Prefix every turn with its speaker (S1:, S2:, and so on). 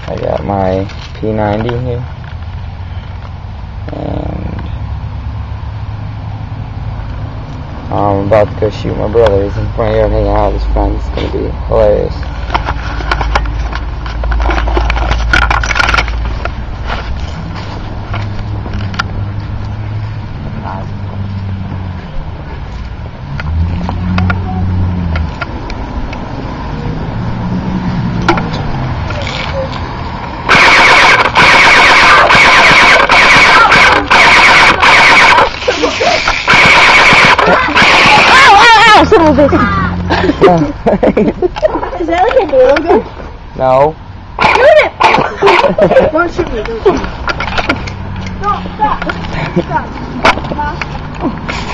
S1: I got my P90 here, and I'm about to go shoot my brothers in front of here and hang out with his friends. It's going to be hilarious.
S2: Is that like a noodle gun?
S1: No.
S2: Shoot it! Don't shoot me, don't shoot me. No, stop. Stop.